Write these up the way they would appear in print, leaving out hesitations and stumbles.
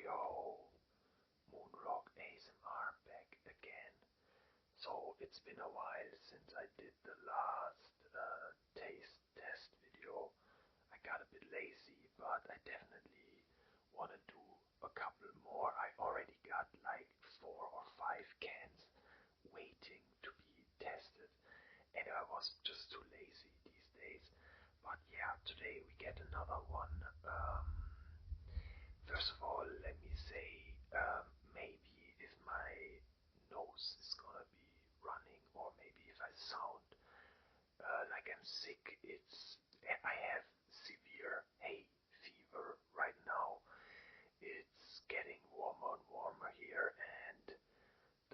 Yo, Moonrock ASMR back again. So it's been a while since I did the last taste test video. I got a bit lazy, but I definitely want to do a couple more. I already got like 4 or 5 cans waiting to be tested, and I was just too lazy these days. But yeah, today we get another one. First of all, let me say, maybe if my nose is gonna be running, or maybe if I sound like I'm sick, I have severe hay fever right now. It's getting warmer and warmer here, and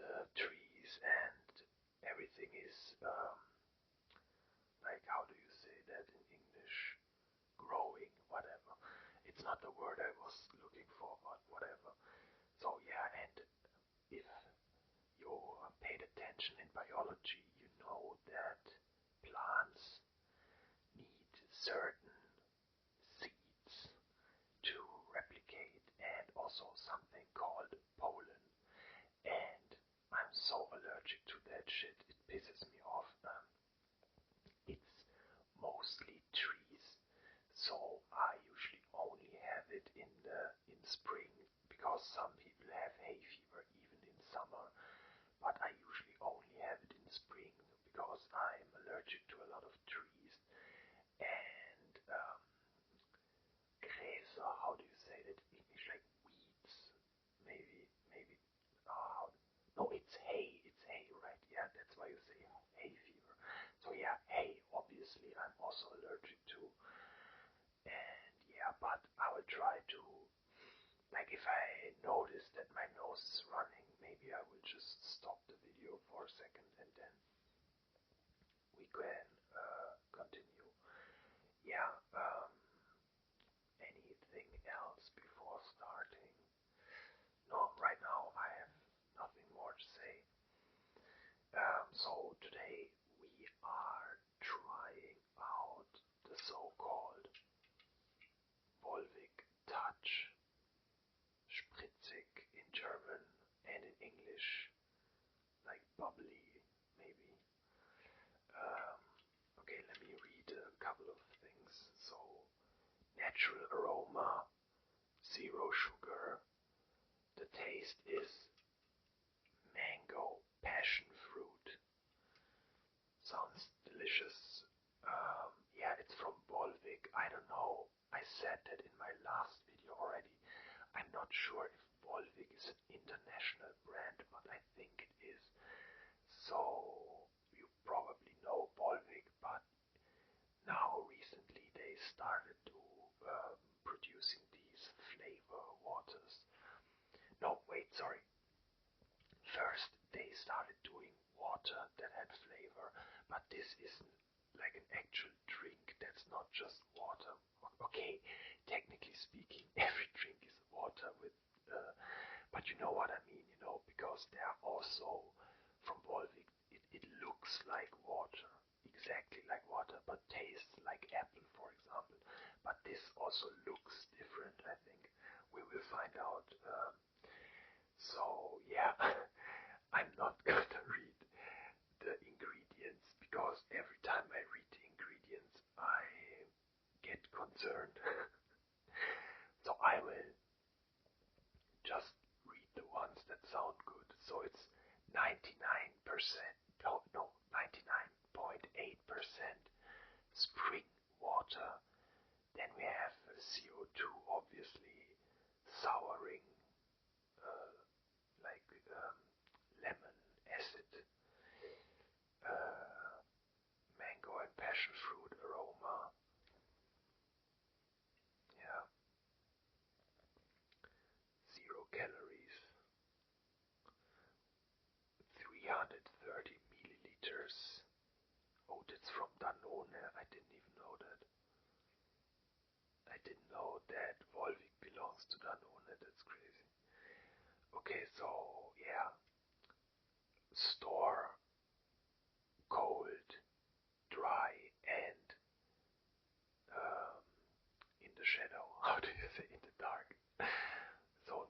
the trees and everything is like, how do you say that in English? Growing, whatever. It's not the word I was looking for, but whatever. So yeah, and if you paid attention in biology, you know that plants need certain seeds to replicate, and also something called pollen. And I'm so allergic to that shit, it pisses me off. It's mostly trees, so I usually only have it in spring, because some people have hay fever even in summer, but I usually only have it in spring because I'm allergic to a lot of trees and gräser. How do you say that in English? Like weeds, maybe. No, it's hay. It's hay, right? Yeah, that's why you say hay fever. So yeah, hay. Obviously, I'm also allergic to. And yeah, but I will try to, like, if I notice that my nose is running, maybe I will just stop the video for a second and then we can continue. Yeah, anything else before starting? No, right now I have nothing more to say. So today we are trying out the so-called Volvic Touch, spritzig in German, and in English like bubbly, maybe. Okay, let me read a couple of things. So, natural aroma, 0 sugar. The taste is mango passion fruit. Sounds delicious. Yeah, it's from Volvic. I don't know. I said that in my last video already. I'm not sure if Volvic is an international brand, but I think it is. So you probably know Volvic, but now recently they started to producing these flavor waters. No, wait, sorry. First they started doing water that had flavor, but this isn't like an actual drink. That's not just water. Okay, technically speaking, every drink is water with, but you know what I mean, because they are also from Volvic. It looks like water, exactly like water, but tastes like apple, for example. But this also looks different, I think. We will find out. So yeah, I'm not gonna read the ingredients, because every time I read the ingredients I get concerned. So I will just read the ones that sound good. So it's 99%, no, 99.8% spring water. Then we have CO2, obviously, souring, like lemon acid, mango and passion fruit aroma. Yeah, 0 calories, 330 milliliters. Oh, that's from Danone. I didn't even know that. I didn't know that Volvic belongs to Danone. That's crazy. Okay, so yeah, store cold, dry, and in the shadow. How do you say in the dark? So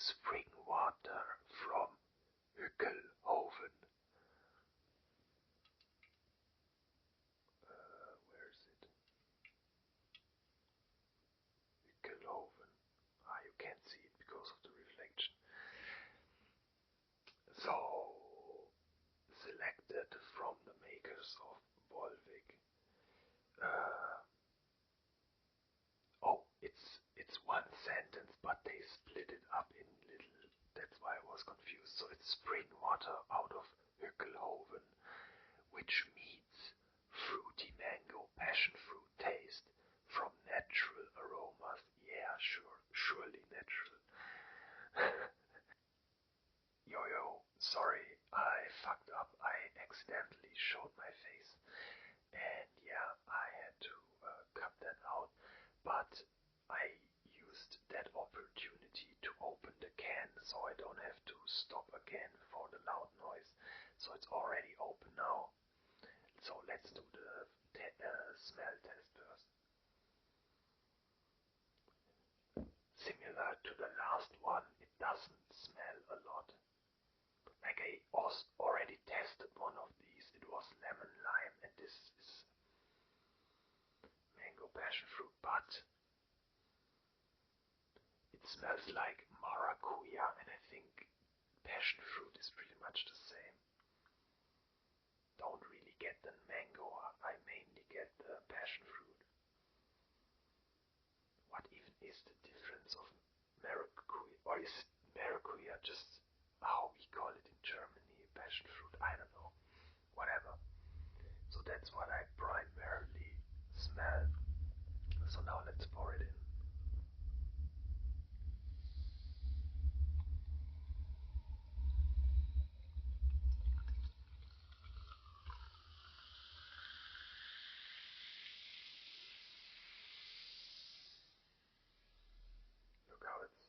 spring water from Hückelhoven. Where is it? Hückelhoven. You can't see it because of the reflection. So, selected from the makers of Volvic. Oh, it's one sentence, but they split it up in little. That's why I was confused. So it's spring water out of Hückelhoven, which means fruity mango passion fruit taste from natural aromas. Yeah, sure, surely natural. Yo, sorry, I fucked up. I accidentally showed my face. And yeah, I had to cut that out. But I used that opportunity to open the can so I don't have to stop again for the loud noise. So it's already open now. So let's do the smell test first. Similar to the last one, it doesn't smell a lot. Like I already tested one of these, it was lemon lime, and this is mango passion fruit, but it smells like maracuja, and I think passion fruit is pretty much the same. Don't really get the mango, I mainly get the passion fruit. What even is the difference of maracuja, or is maracuja just how we call it in Germany, passion fruit? I don't know. Whatever. So that's what I primarily smell. So now let's pour it in. Look how it's.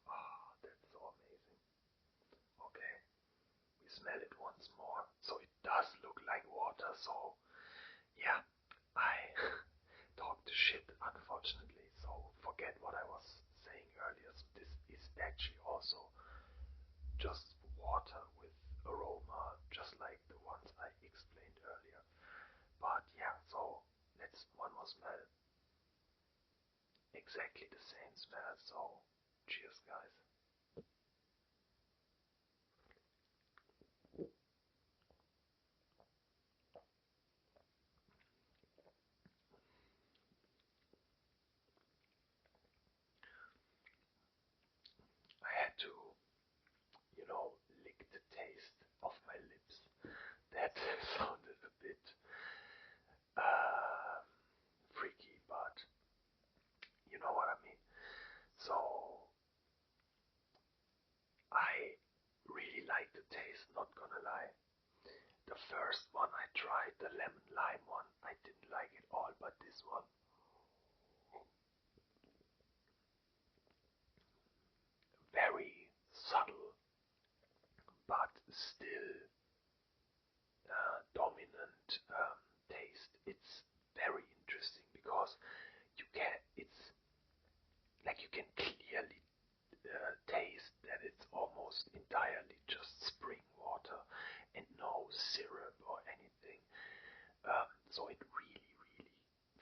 Ah, that's so amazing. Okay, we smell it once more. So it does look like water, so yeah, I talked shit unfortunately, so forget what I was saying earlier. So this is actually also just water with aroma, just like the ones I explained earlier. But yeah, so let's one more smell. Exactly the same smell, so cheers guys. I had to, lick the taste of my lips. That sounded a bit freaky, but you know what I mean. So I really like the taste, not gonna lie. The first one I tried, the lemon lime one, I didn't like it all, but this one, very subtle, but still dominant taste. It's very interesting because it's like you can clearly taste that it's almost entirely just spring water and no syrup or anything. So it really, really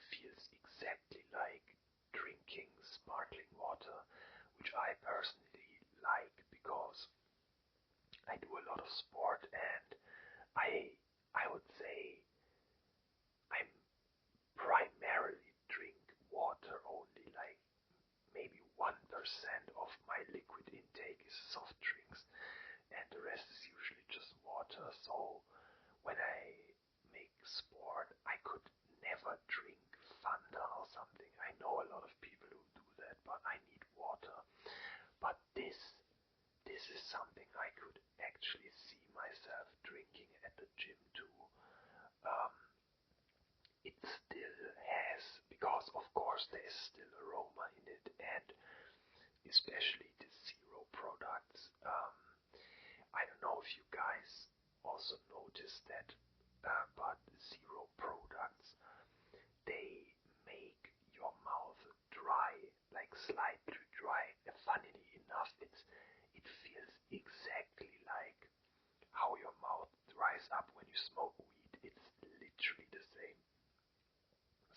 feels exactly like drinking sparkling water, which I personally like because I do a lot of sport and I would say I'm primarily drink water only, like maybe 1% of my liquid intake is soft drinks and the rest is usually just water. So when I make sport, I could never drink Fanta or something. I know a lot of people who do that, but I need water. But this is something I could actually see myself drinking at the gym too. Um, it still has, because of course there is still aroma in it, and especially the zero products. I don't know if you guys also noticed that, but zero products, they make your mouth dry, like slightly dry. Funnily you smoke weed, it's literally the same.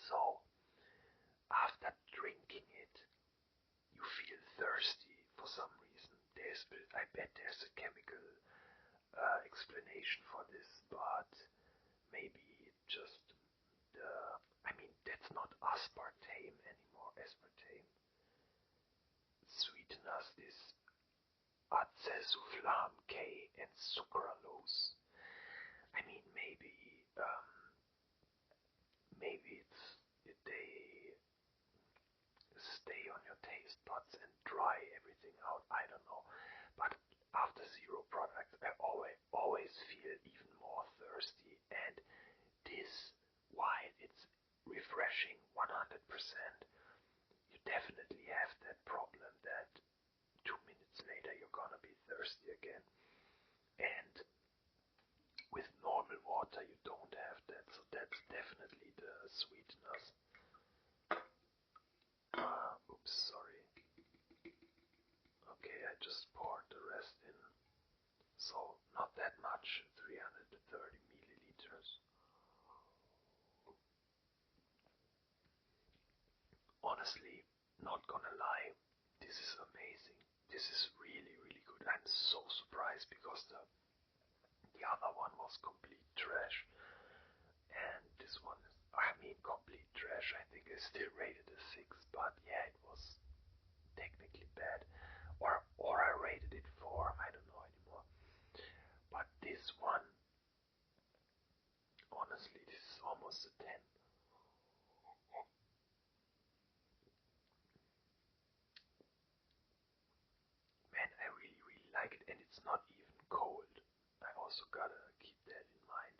So, after drinking it, you feel thirsty for some reason. I bet there's a chemical explanation for this, but maybe just that's not aspartame anymore. Aspartame sweeteners is acesuflam K and sucralose. I mean, maybe they stay on your taste buds and dry everything out. I don't know, but after zero products, I always feel even more thirsty, and this, while it's refreshing 100%, you definitely have that problem that 2 minutes later you're gonna be thirsty again. And with normal water you don't have that, so that's definitely the sweetness. Oops, sorry. Okay, I just poured the rest in. So not that much, 330 milliliters. Honestly, not gonna lie, this is amazing. This is really, really good. I'm so surprised because the other one was complete trash. And this one is, complete trash. I think I still rated a 6, but yeah, it was technically bad. Or I rated it 4, I don't know anymore. But this one, honestly, this is almost a 10. Man, I really, really like it, and it's not even cold. I also gotta keep that in mind.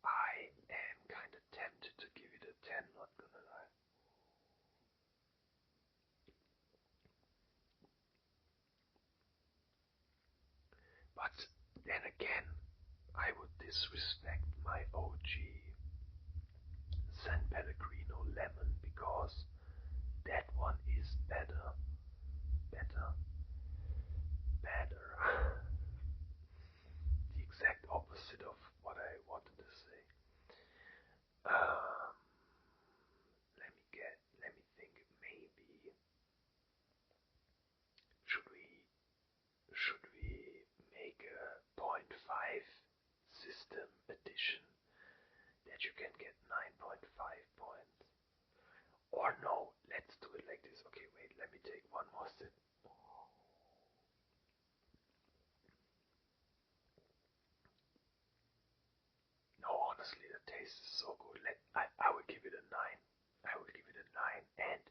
I am kinda tempted to give it a 10, not gonna lie. But then again, I would disrespect my OG San Pellegrino lemon because that one is better. The exact opposite of what I wanted to say. Um, let me think. Maybe should we make a point 0.5 system edition that you can get 9.5 points? Or no, let's do it like this. Okay, wait, let me take one more sip. No, honestly, the taste is so good. I will give it a 9. I will give it a 9. And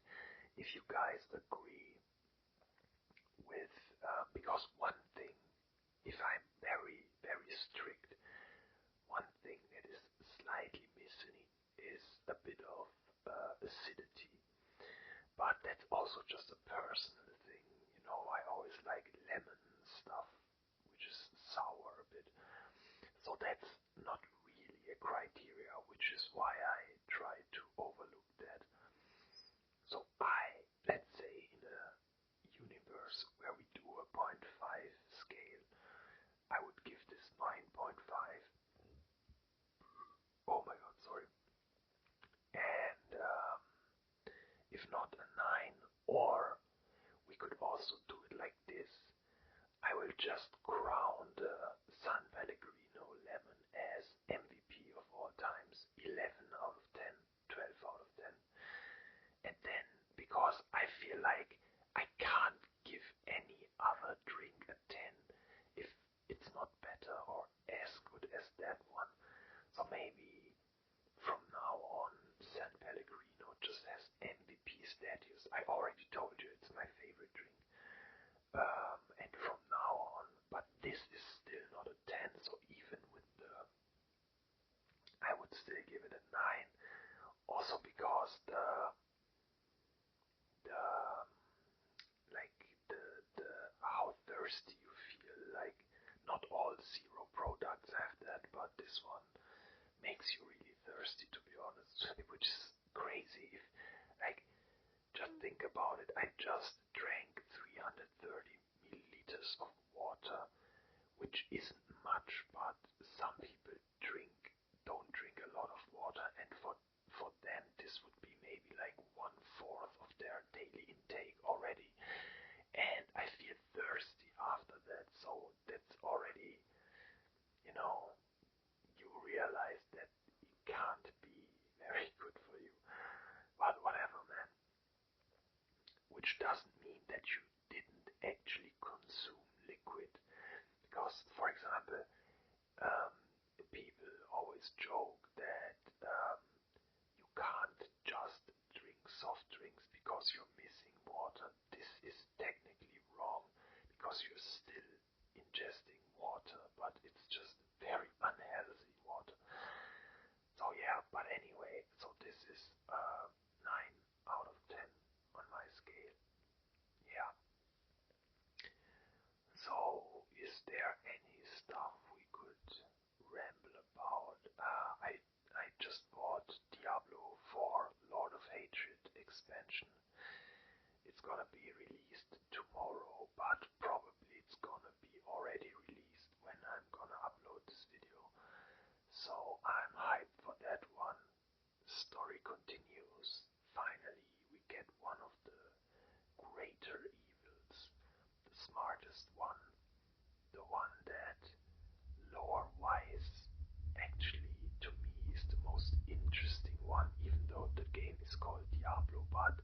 if you guys agree with, because one thing, if I'm very, very strict, one thing that is slightly missing is a bit of acidity. But that's also just a personal thing. You know, I always like lemon stuff, which is sour a bit. So that's not really a criteria, which is why I try to overlook that. So let's say in a universe where we do a 0.5 scale, I would give this 9.5. Oh my god, sorry. And if not a 9, or we could also do it like this. I will just crown the San Pellegrino lemon as MVP of all times, 11 out of 10, 12 out of 10. And then, because I feel like I can't give any other drink a 10 if it's not better or as good as that one. So maybe from now on, San Pellegrino just has MVP status. I already told you it's my favorite drink. And from now on, but this is still not a 10, so even with I would still give it a 9. Also because the, like, the, how thirsty you feel, like, not all zero products have that, but this one makes you really thirsty, to be honest, which is crazy. If, like, just think about it. I just drank 330 milliliters of water, which isn't much, but some people don't drink a lot of water, and for them this would be maybe like 1/4 of their daily intake already. And I feel thirsty after that, so that's already, you know, you realize that it can't be very good for you. But whatever, man. Which doesn't mean that you didn't actually consume liquid. Because, for example, um, people always joke that you can't just drink soft drinks because you're missing water. This is technically wrong because you're still ingesting water, but it's just very unhealthy water. So yeah, but anyway, so this is 9 out of 10 on my scale. Yeah. So, is there any stuff we could ramble about? I just bought Diablo 4 Lord of Hatred expansion. It's gonna be released tomorrow, but probably it's gonna be already released when I'm gonna upload this video. So I'm hyped for that one. Story continues. Finally, we get one of the greater evils, the smartest one, the one that lore-wise actually to me is the most interesting one, even though the game is called Diablo. But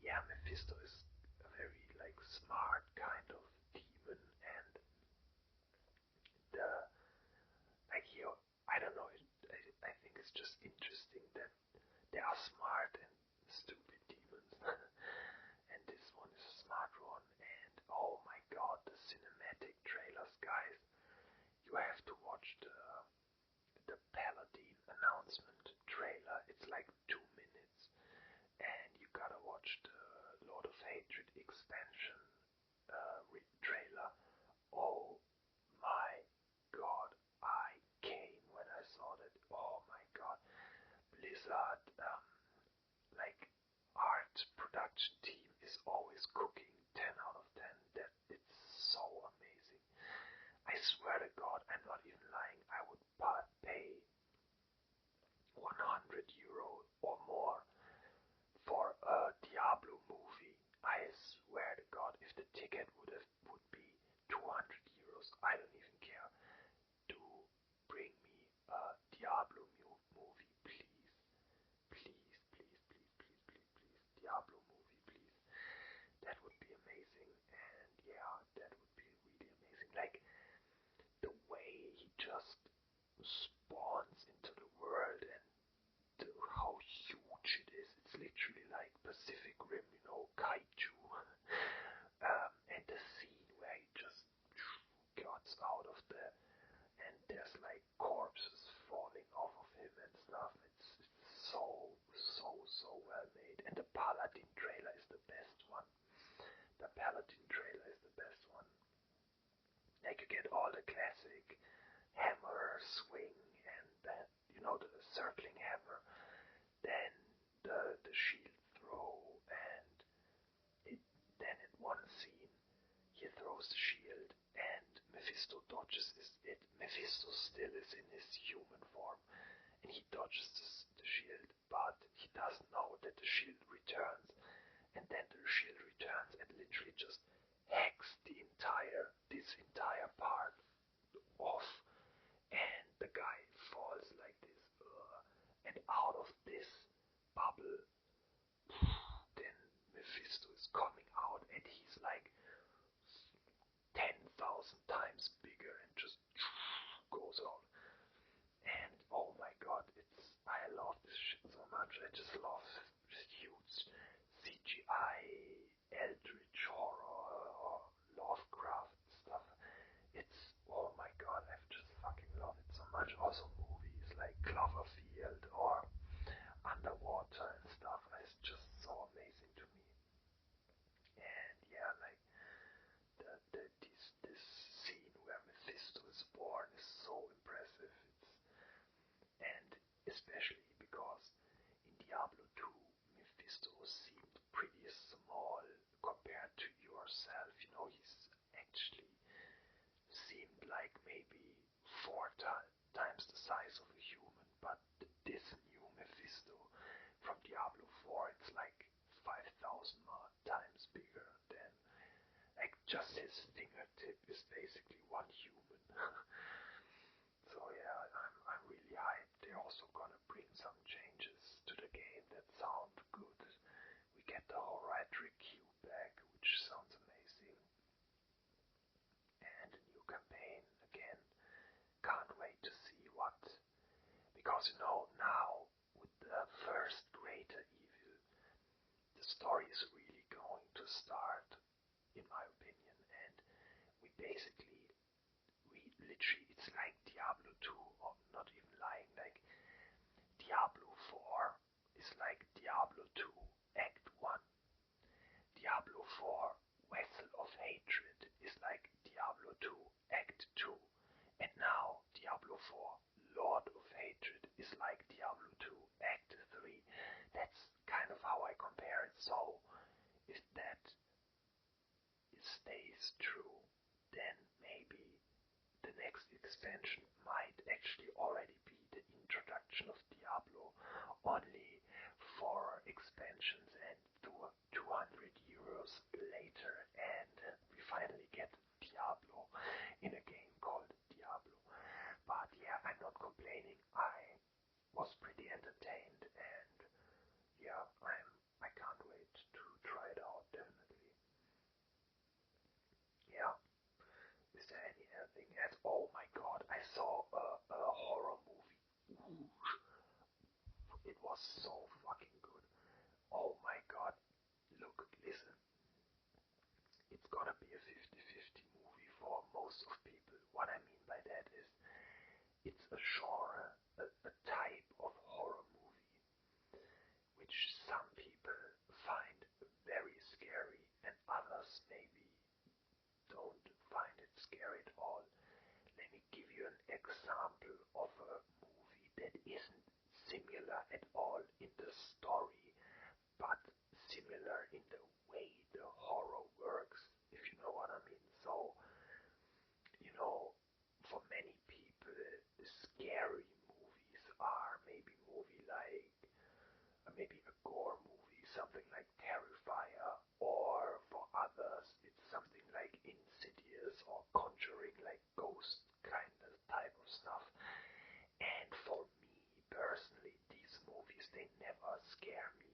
yeah, Mephisto is a very like smart kind of demon, and the like here I don't know. I think it's just interesting that there are smart and stupid demons, and this one is a smart one. And oh my god, the cinematic trailers, guys! You have to watch the Paladin announcement trailer. It's like 2 minutes, and you gotta watch the Lord of Hatred expansion trailer. Oh my god, I came when I saw that. Oh my god, Blizzard, like art production team is always cooking 10 out of 10. That it's so amazing. I swear to God, I'm not even lying. I would pay 100 € or more for a Diablo movie. I swear to God, if the ticket would be 200 €, I don't even care. Do bring me a Diablo movie, please, please, please, please, please, please, please, Diablo movie, please. That would be amazing, and yeah, that would be really amazing. Like the way he just spawns into the world and how huge it is. It's literally like Pacific Rim, you know, kaiju. And the scene where he just gets out of there and there's like corpses falling off of him and stuff. It's so, so, so well made. And the Paladin trailer is the best one. The Paladin trailer is the best one. Like you get all the classic hammer swing and that, you know, the circling hammer, then the shield throw, and then in one scene he throws the shield and Mephisto dodges it. Mephisto still is in his human form and he dodges the shield, but he doesn't know that the shield returns, and then the shield returns and literally just hacks this entire part off, and the guy falls like this, and out of this bubble, then Mephisto is coming out, and he's like 10,000 times bigger, and just goes out. And oh my god, I love this shit so much. I just love huge CGI, eldritch horror, or Lovecraft stuff. It's, oh my god, I just fucking love it so much. Also movies like Cloverfield or Underwater and stuff. It's just so amazing to me. And yeah, like this scene where Mephisto is born is so impressive. And especially because in Diablo 2, Mephisto seemed pretty small compared to yourself. You know, he's actually seemed like maybe times the size of a human, but this new Mephisto from Diablo 4, it's like 5,000 times bigger than, like, just his fingertip is basically one human. So yeah, I'm really hyped. They're also gonna bring some changes to the game that sound good. We get the Horadric cube back, which sounds amazing. And a new campaign again. Can't wait to see what, because now with the first greater evil, the story is really going to start, in my opinion, and we literally, it's like Diablo 2, or not even lying, like Diablo 4 is like Diablo 2 Act 1. Diablo 4 Vessel of Hatred is like Diablo 2 Act 2. And now Diablo 4 Lord of Hatred is like Diablo 2 Act 3. That's kind of how I compare it. So if that stays true, then maybe the next expansion might actually already be the introduction of Diablo, only for expansions, and 200 euros later, and we finally get Diablo in a game called Diablo. But yeah, I'm not complaining. I was pretty entertained, and yeah, I can't wait to try it out, definitely. Yeah. Is there anything else? Oh my god, I saw a horror movie. It was so fucking good. Oh my god. Look, listen. It's gonna be a 50-50 movie for most of people. What I mean by that is, it's a genre, a type of horror movie, which some people find very scary and others maybe don't find it scary at all. Let me give you an example of a movie that isn't similar at all in the story, but similar in the way the horror works, if you know what I mean. So, for many people, scary movies are maybe maybe a gore movie, something like Terrifier, or for others, it's something like Insidious or Conjuring, like ghost kind of type of stuff. And for me personally, these movies, they never scare me.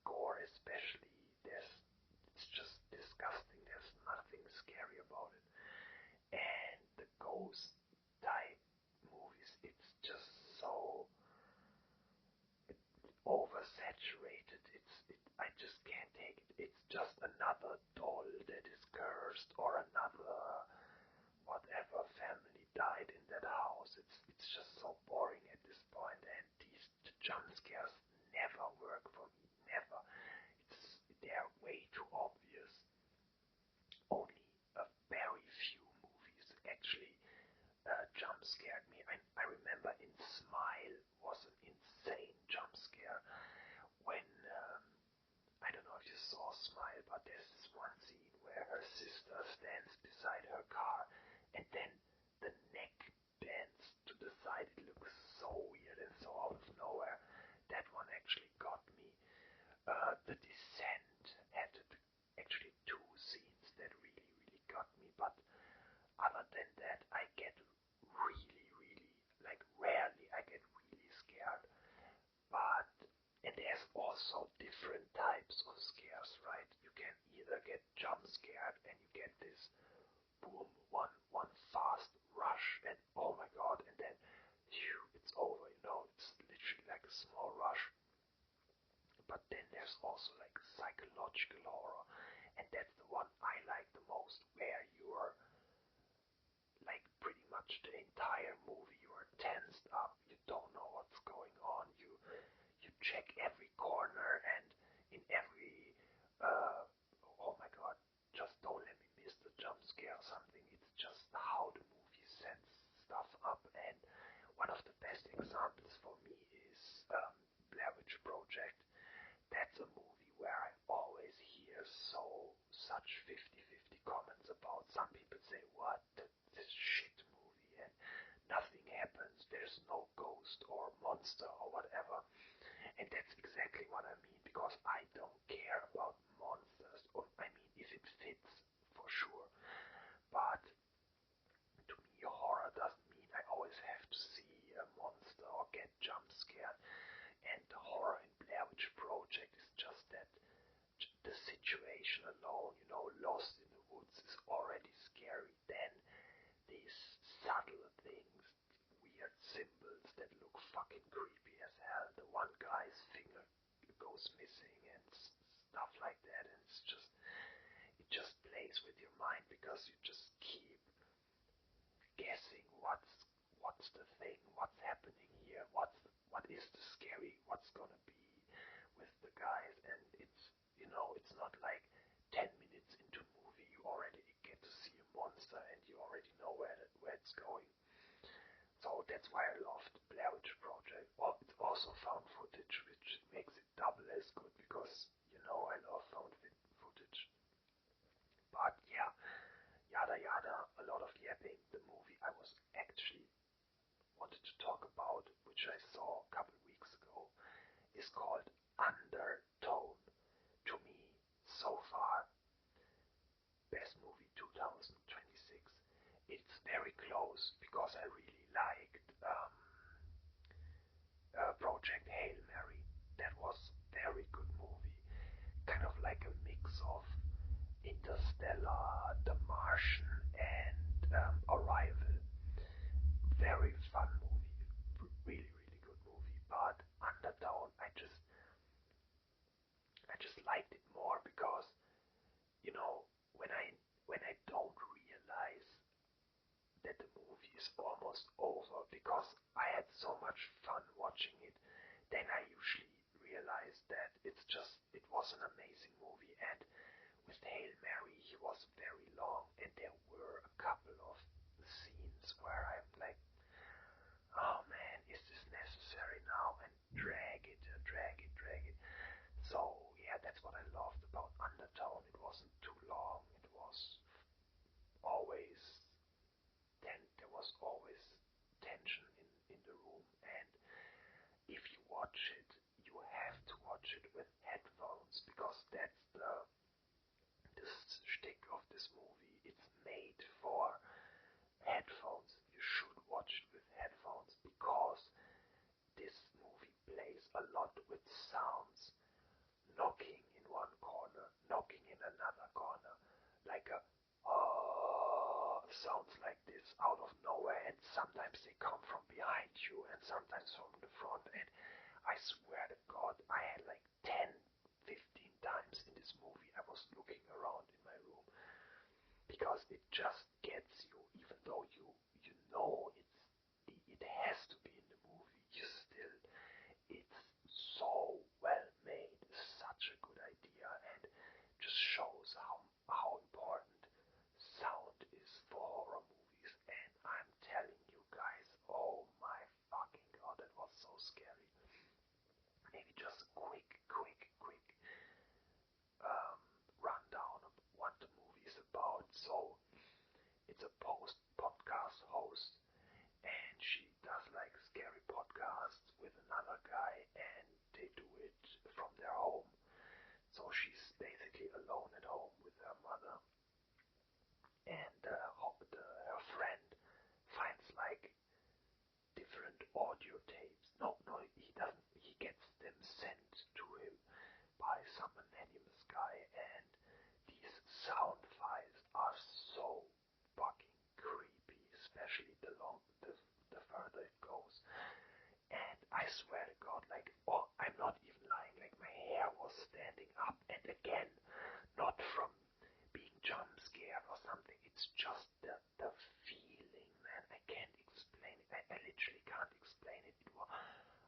Gore especially, it's just disgusting. There's nothing scary about it. And the ghost type movies, it's just so oversaturated. I just can't take it. It's just another doll that is cursed, or another whatever family died in that house. It's just so boring at this point, and the jump scares never work for me. Never. They're way too obvious. Only a very few movies actually jump scared me. I remember in Smile was an insane jump scare when I don't know if you saw Smile, but there's this one scene where her sister stands beside her car, and then the neck bends to the side. It looks so weird and so out of nowhere. That one actually got me. The Descent had actually two scenes that really, really got me, but other than that, I get really, really, like rarely, I get really scared. But, and there's also different types of scares, right? You can either get jump scared and you get this boom, one fast rush, and oh my god, and then phew, it's over, it's literally like a small rush. But then there's also like psychological horror, and that's the one I like the most, where you're like pretty much the entire movie you are tensed up, you don't know what's going on, you check every corner, and in every oh my god, just don't let me miss the jump scare or something. It's just how the movie sets stuff up, and one of the best examples for me is Blair Witch Project. That's a movie where I always hear such 50-50 comments about. Some people say, what, this shit movie, and nothing happens, there's monster or whatever. And that's exactly what I mean, because I don't care about monsters. Or, I mean, if it fits, for sure. But to me, horror doesn't mean I always have to see a monster or get jump scared. And the horror in Blair Witch Project is just that the situation alone, lost in the woods, is already scary. Then these subtle things, weird symbols that look fucking creepy as hell. The one guy's finger goes missing and stuff like that, and it just plays with your mind because you just keep guessing what's the thing, what's happening here, what is the scary, what's gonna be with the guys, and it's not like 10 minutes into the movie you already get to see a monster and you already know where it's going. So that's why I loved Blair Witch Project. Well, it's also found footage, which makes it double as good because I love found footage. But yeah, yada yada, a lot of yapping. The movie I was actually wanted to talk about, which I saw a couple weeks ago, is called Undertone. To me, so far, best movie 2026. It's very close because I really liked Project Hail Mary. That was very good movie. Kind of like a mix of Interstellar, The Martian, and Arrival. Very fun movie. Really, really good movie. But Undertone, I just liked it more because you know when I don't realize that the movie is almost over because I had so much fun watching it, then I usually realize that it was an amazing movie. And with Hail Mary, he was very long, and there were a couple of scenes where I'm like, oh man, is this necessary now? And drag it. So yeah, that's what I loved about Undertone. It wasn't too long. It was always there was always tension in the room, and if you watch it, you have to watch it with headphones because that's the shtick of this movie. It's made for headphones. You should watch it with headphones because this movie plays a lot with sounds, knocking in one corner, knocking in another corner, like a sounds like this out of nowhere, and sometimes they come from behind you and sometimes from the front, and I swear to God, I had like 10, 15 times in this movie I was looking around in my room because it just gets you, even though you know it has to be in the movie, it's so well made, such a good idea, and just shows how important sound is for horror movies. And I'm telling you guys, oh my fucking god, that was so scary. Maybe just a quick rundown of what the movie is about. So it's a podcast host, and she does like scary podcasts with another guy, and they do it from their home. So she's basically alone at home with her mother, and her friend finds like different audio tapes. No, he doesn't. He gets them sent to him by some anonymous guy, and these sound files are so fucking creepy, especially the further it goes. And I swear to God, like, oh, I'm not even lying, like my hair was standing up, and again, not from being jump scared or something, it's just the feeling, man. I can't explain it. I literally can't explain it.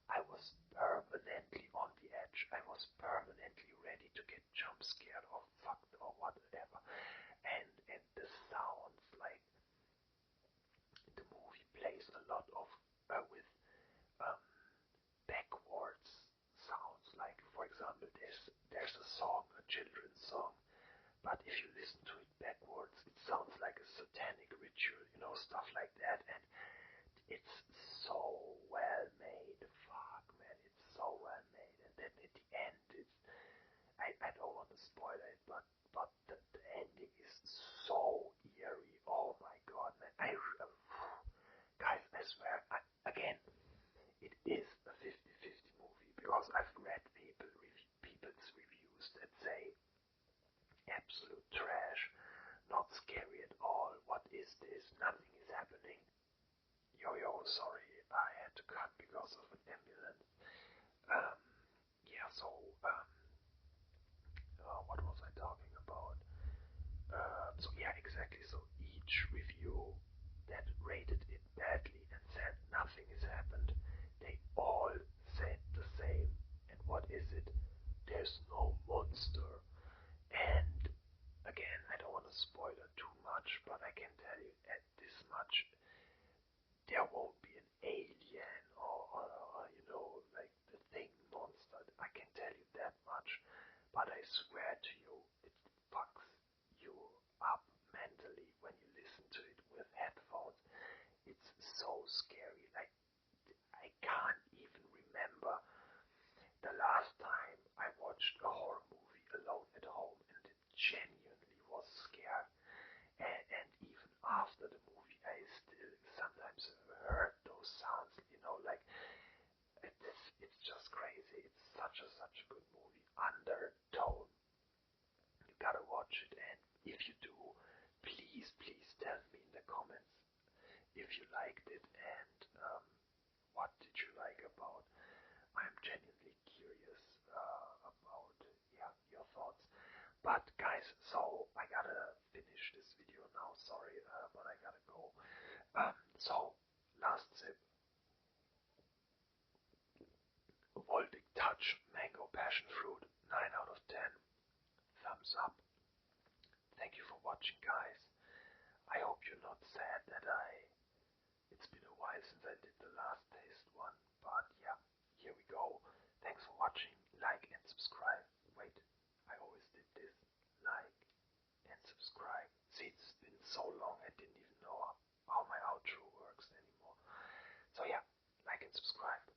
I was permanently on the edge. I was permanently ready to get jump scared or fucked or whatever. And the sounds, like, the movie plays a lot of with um, backwards sounds. Like, for example, there's a song, a children's sorry, I had to cut because of an ambulance. Um, yeah, so, what was I talking about? So yeah, exactly. So each review that rated it badly and said nothing has happened, they all said the same. And what is it? There's no monster. And again, I don't want to spoil it too much, but I can tell you at this much, there won't be an alien or you know, like the thing monster. I can tell you that much. But I swear to you, it fucks you up mentally when you listen to it with headphones. It's so scary. Like, I can't even remember the last time I watched a horror movie alone at home and it genuinely was scared. And even after the movie, I still sometimes heard those sounds, you know, like it's just crazy. It's such a good movie. Undertone. You gotta watch it, and if you do, please tell me in the comments if you liked it and what did you like about. I'm genuinely curious about your thoughts. But guys, so I gotta finish this video now. Sorry, but I gotta go. So last sip. Volvic Touch Mango Passion Fruit. 9 out of 10. Thumbs up. Thank you for watching, guys. I hope you're not sad that it's been a while since I did the last taste one, but yeah, here we go. Thanks for watching. Like and subscribe. Wait, I always did this. Like and subscribe. See, it's been so long I didn't even know how my outro works anymore. So yeah, like and subscribe.